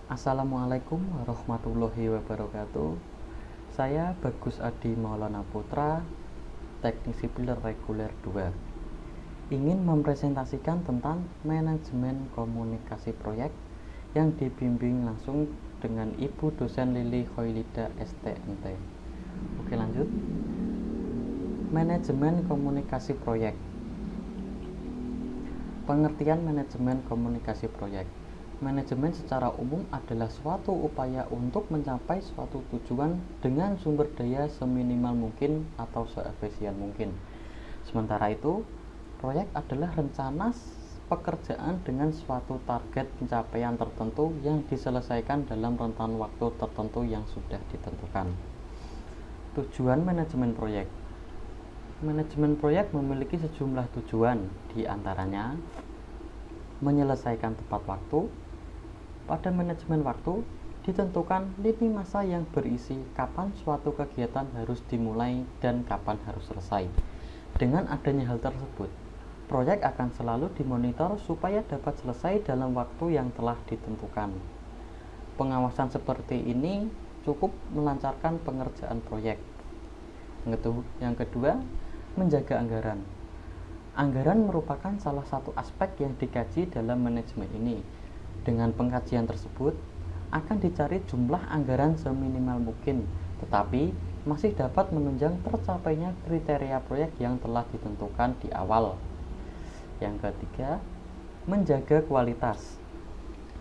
Assalamualaikum warahmatullahi wabarakatuh. Saya Bagus Adi Maulana Putra, Teknik Sipil Reguler 2. Ingin mempresentasikan tentang manajemen komunikasi proyek yang dibimbing langsung dengan Ibu dosen Lili Khoilida STMT. Oke, lanjut. Manajemen komunikasi proyek. Pengertian manajemen komunikasi proyek. Manajemen secara umum adalah suatu upaya untuk mencapai suatu tujuan dengan sumber daya seminimal mungkin atau seefisien mungkin. Sementara itu, proyek adalah rencana pekerjaan dengan suatu target pencapaian tertentu yang diselesaikan dalam rentan waktu tertentu yang sudah ditentukan. Tujuan manajemen proyek. Manajemen proyek memiliki sejumlah tujuan, di antaranya menyelesaikan tepat waktu. Pada manajemen waktu, ditentukan lini masa yang berisi kapan suatu kegiatan harus dimulai dan kapan harus selesai. Dengan adanya hal tersebut, proyek akan selalu dimonitor supaya dapat selesai dalam waktu yang telah ditentukan. Pengawasan seperti ini cukup melancarkan pengerjaan proyek. Yang kedua, menjaga anggaran. Anggaran merupakan salah satu aspek yang dikaji dalam manajemen ini. Dengan pengkajian tersebut, akan dicari jumlah anggaran seminimal mungkin, tetapi masih dapat menunjang tercapainya kriteria proyek yang telah ditentukan di awal. Yang ketiga, menjaga kualitas.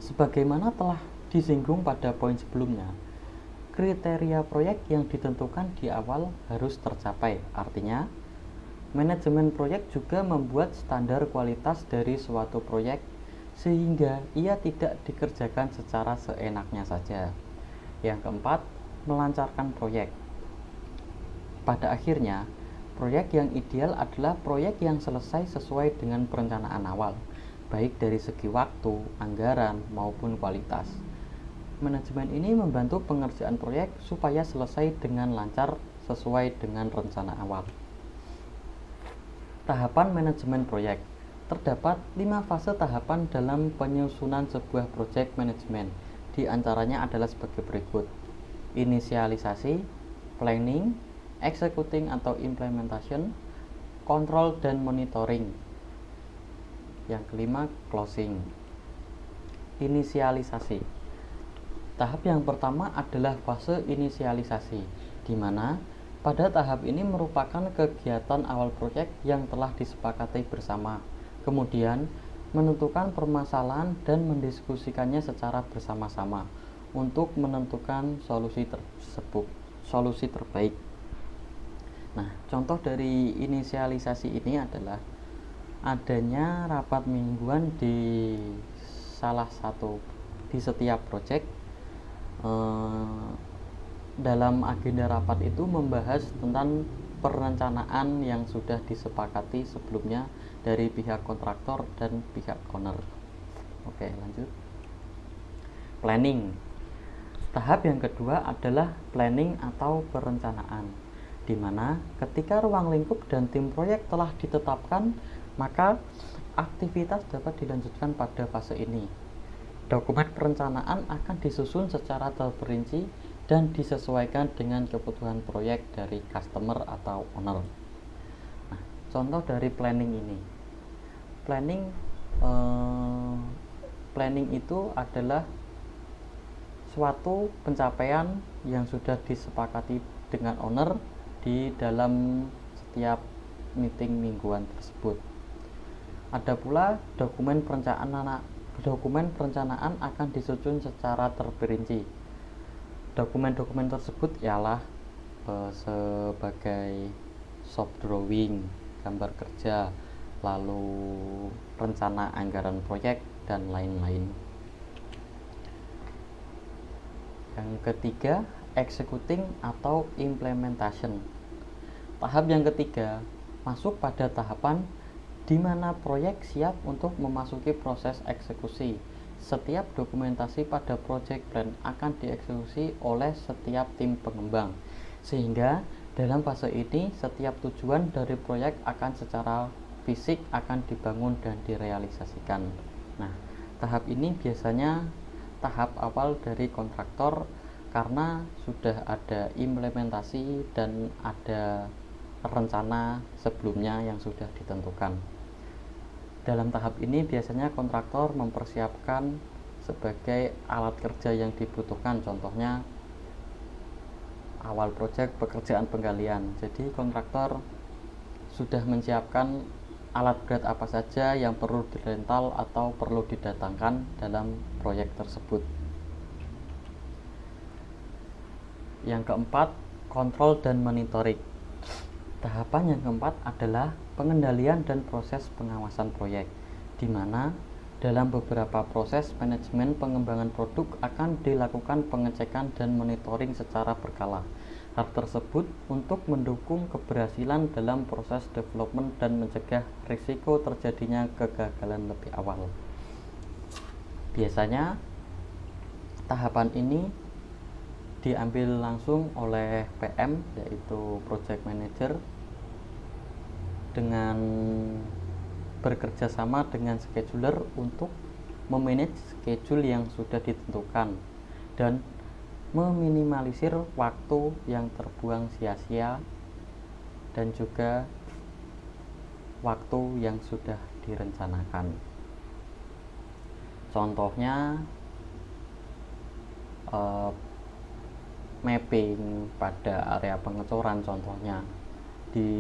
Sebagaimana telah disinggung pada poin sebelumnya, kriteria proyek yang ditentukan di awal harus tercapai. Artinya, manajemen proyek juga membuat standar kualitas dari suatu proyek sehingga ia tidak dikerjakan secara seenaknya saja. Yang keempat, melancarkan proyek. Pada akhirnya, proyek yang ideal adalah proyek yang selesai sesuai dengan perencanaan awal, baik dari segi waktu, anggaran, maupun kualitas. Manajemen ini membantu pengerjaan proyek supaya selesai dengan lancar sesuai dengan rencana awal. Tahapan manajemen proyek. Terdapat 5 fase tahapan dalam penyusunan sebuah proyek manajemen. Di antaranya adalah sebagai berikut: inisialisasi, planning, executing atau implementation, control dan monitoring. Yang kelima, closing. Inisialisasi. Tahap yang pertama adalah fase inisialisasi, di mana pada tahap ini merupakan kegiatan awal proyek yang telah disepakati bersama. Kemudian, menentukan permasalahan dan mendiskusikannya secara bersama-sama untuk menentukan solusi terbaik. Nah, contoh dari inisialisasi ini adalah adanya rapat mingguan di setiap proyek. Dalam agenda rapat itu membahas tentang perencanaan yang sudah disepakati sebelumnya dari pihak kontraktor dan pihak owner. Oke, lanjut. Planning. Tahap yang kedua adalah planning atau perencanaan, di mana ketika ruang lingkup dan tim proyek telah ditetapkan, maka aktivitas dapat dilanjutkan pada fase ini. Dokumen perencanaan akan disusun secara terperinci dan disesuaikan dengan kebutuhan proyek dari customer atau owner. Nah, contoh dari planning ini. Planning itu adalah suatu pencapaian yang sudah disepakati dengan owner di dalam setiap meeting mingguan tersebut. Ada pula dokumen perencanaan akan disusun secara terperinci. Dokumen-dokumen tersebut ialah sebagai soft drawing, gambar kerja, lalu rencana anggaran proyek, dan lain-lain. Yang ketiga, executing atau implementation. Tahap yang ketiga masuk pada tahapan di mana proyek siap untuk memasuki proses eksekusi. Setiap dokumentasi pada project plan akan dieksekusi oleh setiap tim pengembang, sehingga dalam fase ini setiap tujuan dari proyek akan secara fisik akan dibangun dan direalisasikan. Nah, tahap ini biasanya tahap awal dari kontraktor karena sudah ada implementasi dan ada rencana sebelumnya yang sudah ditentukan. Dalam tahap ini biasanya kontraktor mempersiapkan sebagai alat kerja yang dibutuhkan, contohnya awal proyek pekerjaan penggalian. Jadi kontraktor sudah menyiapkan alat berat apa saja yang perlu dirental atau perlu didatangkan dalam proyek tersebut. Yang keempat, kontrol dan monitoring. Tahapan yang keempat adalah pengendalian dan proses pengawasan proyek, di mana dalam beberapa proses manajemen pengembangan produk akan dilakukan pengecekan dan monitoring secara berkala. Hal tersebut untuk mendukung keberhasilan dalam proses development dan mencegah risiko terjadinya kegagalan lebih awal. Biasanya tahapan ini diambil langsung oleh PM, yaitu Project Manager, dengan bekerja sama dengan scheduler untuk memanage schedule yang sudah ditentukan dan meminimalisir waktu yang terbuang sia-sia dan juga waktu yang sudah direncanakan. Contohnya mapping pada area pengecoran, contohnya di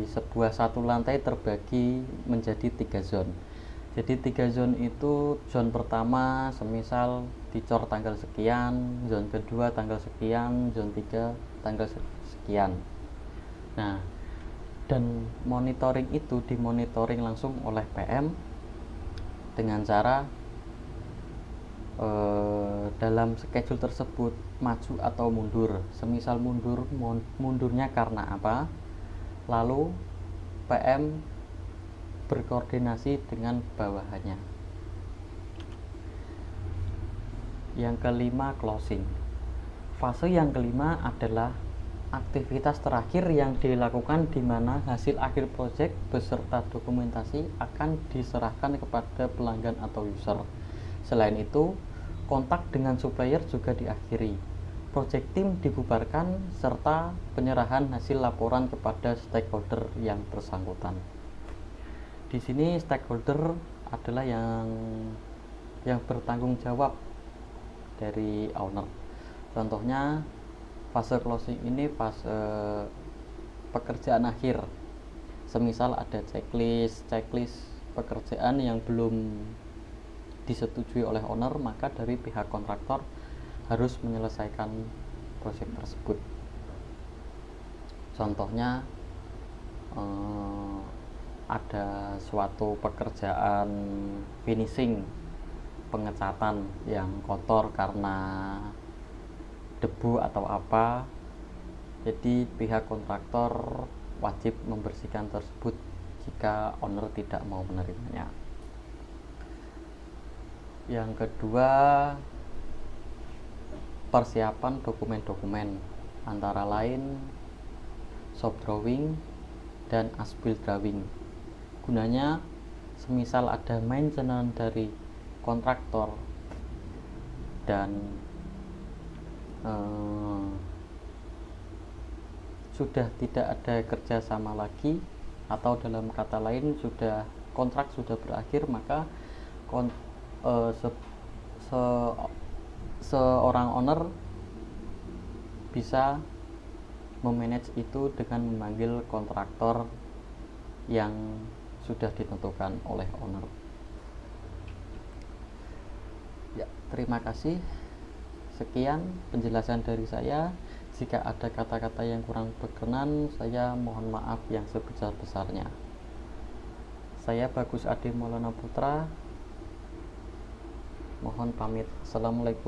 sebuah satu lantai terbagi menjadi 3 zone. Jadi 3 zone itu, zone pertama semisal dicor tanggal sekian, zone kedua tanggal sekian, zone 3 tanggal sekian. Nah, dan monitoring itu dimonitoring langsung oleh PM dengan cara dalam schedule tersebut maju atau mundur. Semisal mundurnya karena apa? Lalu PM berkoordinasi dengan bawahannya. Yang kelima, closing. Fase yang kelima adalah aktivitas terakhir yang dilakukan, di mana hasil akhir proyek beserta dokumentasi akan diserahkan kepada pelanggan atau user. Selain itu, kontak dengan supplier juga diakhiri. Project team dibubarkan serta penyerahan hasil laporan kepada stakeholder yang bersangkutan. Di sini stakeholder adalah yang bertanggung jawab dari owner. Contohnya fase closing ini fase pekerjaan akhir. Semisal ada checklist pekerjaan yang belum disetujui oleh owner, maka dari pihak kontraktor harus menyelesaikan proyek tersebut. Contohnya ada suatu pekerjaan finishing, pengecatan yang kotor karena debu atau apa, jadi pihak kontraktor wajib membersihkan tersebut jika owner tidak mau menerimanya. Yang kedua, persiapan dokumen-dokumen, antara lain shop drawing dan as-built drawing. Gunanya semisal ada maintenance dari kontraktor dan sudah tidak ada kerjasama lagi, atau dalam kata lain kontrak sudah berakhir, maka seorang owner bisa memanage itu dengan memanggil kontraktor yang sudah ditentukan oleh owner. Ya, terima kasih. Sekian penjelasan dari saya. Jika ada kata-kata yang kurang berkenan, saya mohon maaf yang sebesar-besarnya. Saya Bagus Ade Maulana Putra, mohon pamit. Assalamualaikum.